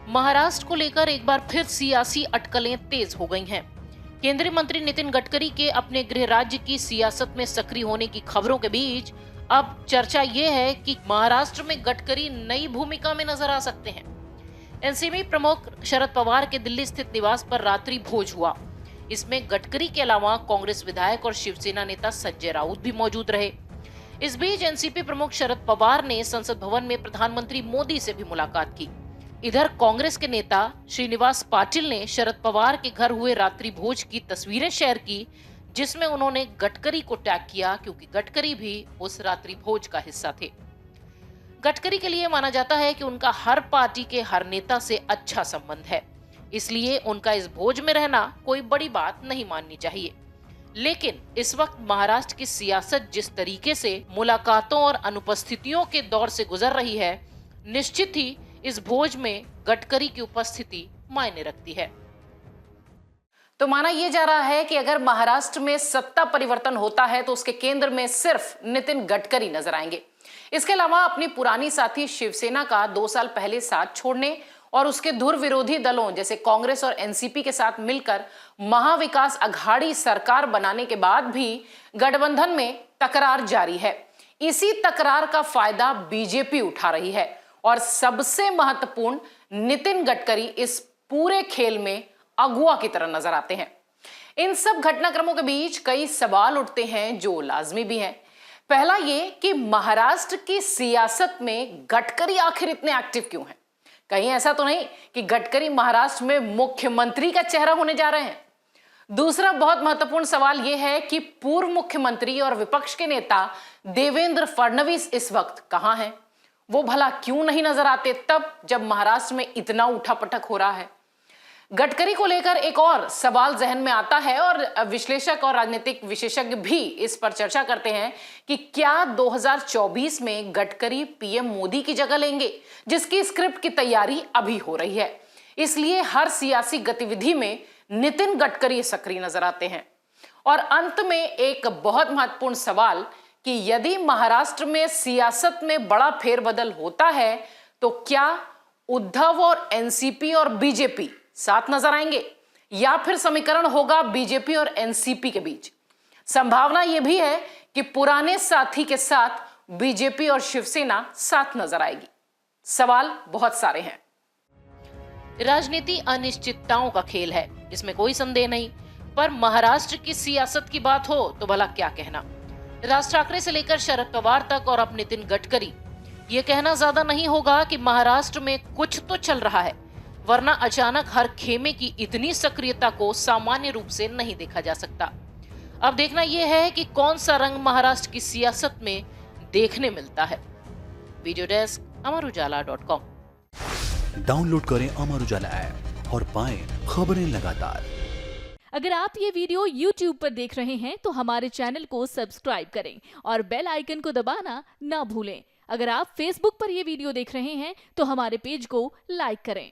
महाराष्ट्र को लेकर एक बार फिर सियासी अटकलें तेज हो गई हैं। केंद्रीय मंत्री नितिन गडकरी के अपने गृह राज्य की सियासत में सक्रिय होने की खबरों के बीच अब चर्चा ये है कि महाराष्ट्र में गडकरी नई भूमिका में नजर आ सकते हैं। एनसीपी प्रमुख शरद पवार के दिल्ली स्थित निवास पर रात्रि भोज हुआ। इसमें गडकरी के अलावा कांग्रेस विधायक और शिवसेना नेता संजय राउत भी मौजूद रहे। इस बीच एनसीपी प्रमुख शरद पवार ने संसद भवन में प्रधानमंत्री मोदी से भी मुलाकात की। इधर कांग्रेस के नेता श्रीनिवास पाटिल ने शरद पवार के घर हुए रात्रि भोज की तस्वीरें शेयर की, जिसमें उन्होंने गडकरी को टैग किया क्योंकि गडकरी भी उस रात्रि भोज का हिस्सा थे। गडकरी के लिए माना जाता है कि उनका हर पार्टी के हर नेता से अच्छा संबंध है, इसलिए उनका इस भोज में रहना कोई बड़ी बात नहीं माननी चाहिए। लेकिन इस वक्त महाराष्ट्र की सियासत जिस तरीके से मुलाकातों और अनुपस्थितियों के दौर से गुजर रही है, निश्चित ही इस भोज में गडकरी की उपस्थिति मायने रखती है। तो माना यह जा रहा है कि अगर महाराष्ट्र में सत्ता परिवर्तन होता है तो उसके केंद्र में सिर्फ नितिन गडकरी नजर आएंगे। इसके अलावा अपनी पुरानी साथी शिवसेना का 2 साल पहले साथ छोड़ने और उसके धुर विरोधी दलों जैसे कांग्रेस और एनसीपी के साथ मिलकर महाविकास अघाड़ी सरकार बनाने के बाद भी गठबंधन में तकरार जारी है। इसी तकरार का फायदा बीजेपी उठा रही है और सबसे महत्वपूर्ण नितिन गडकरी इस पूरे खेल में अगुआ की तरह नजर आते हैं। इन सब घटनाक्रमों के बीच कई सवाल उठते हैं जो लाजमी भी हैं। पहला ये कि महाराष्ट्र की सियासत में गडकरी आखिर इतने एक्टिव क्यों हैं? कहीं ऐसा तो नहीं कि गडकरी महाराष्ट्र में मुख्यमंत्री का चेहरा होने जा रहे हैं? दूसरा बहुत महत्वपूर्ण सवाल यह है कि पूर्व मुख्यमंत्री और विपक्ष के नेता देवेंद्र फडणवीस इस वक्त कहां हैं? वो भला क्यों नहीं नजर आते तब जब महाराष्ट्र में इतना उठापटक हो रहा है? गडकरी को लेकर एक और सवाल जहन में आता है और विश्लेषक और राजनीतिक विशेषज्ञ भी इस पर चर्चा करते हैं कि क्या 2024 में गडकरी पीएम मोदी की जगह लेंगे, जिसकी स्क्रिप्ट की तैयारी अभी हो रही है। इसलिए हर सियासी गतिविधि में नितिन गडकरी सक्रिय नजर आते हैं। और अंत में एक बहुत महत्वपूर्ण सवाल कि यदि महाराष्ट्र में सियासत में बड़ा फेरबदल होता है तो क्या उद्धव और एनसीपी और बीजेपी साथ नजर आएंगे या फिर समीकरण होगा बीजेपी और एनसीपी के बीच? संभावना यह भी है कि पुराने साथी के साथ बीजेपी और शिवसेना साथ नजर आएगी। सवाल बहुत सारे हैं। राजनीति अनिश्चितताओं का खेल है, इसमें कोई संदेह नहीं, पर महाराष्ट्र की सियासत की बात हो तो भला क्या कहना। राज ठाकरे से लेकर शरद पवार तक और अब नितिन गडकरी, ये कहना ज्यादा नहीं होगा कि महाराष्ट्र में कुछ तो चल रहा है, वरना अचानक हर खेमे की इतनी सक्रियता को सामान्य रूप से नहीं देखा जा सकता। अब देखना यह है कि कौन सा रंग महाराष्ट्र की सियासत में देखने मिलता है। Video desk amarujala.com। डाउनलोड करें अमर उजाला ऐप और पाएं खबरें लगातार। अगर आप ये वीडियो YouTube पर देख रहे हैं तो हमारे चैनल को सब्सक्राइब करें और बेल आइकन को दबाना ना भूलें। अगर आप Facebook पर ये वीडियो देख रहे हैं तो हमारे पेज को लाइक करें।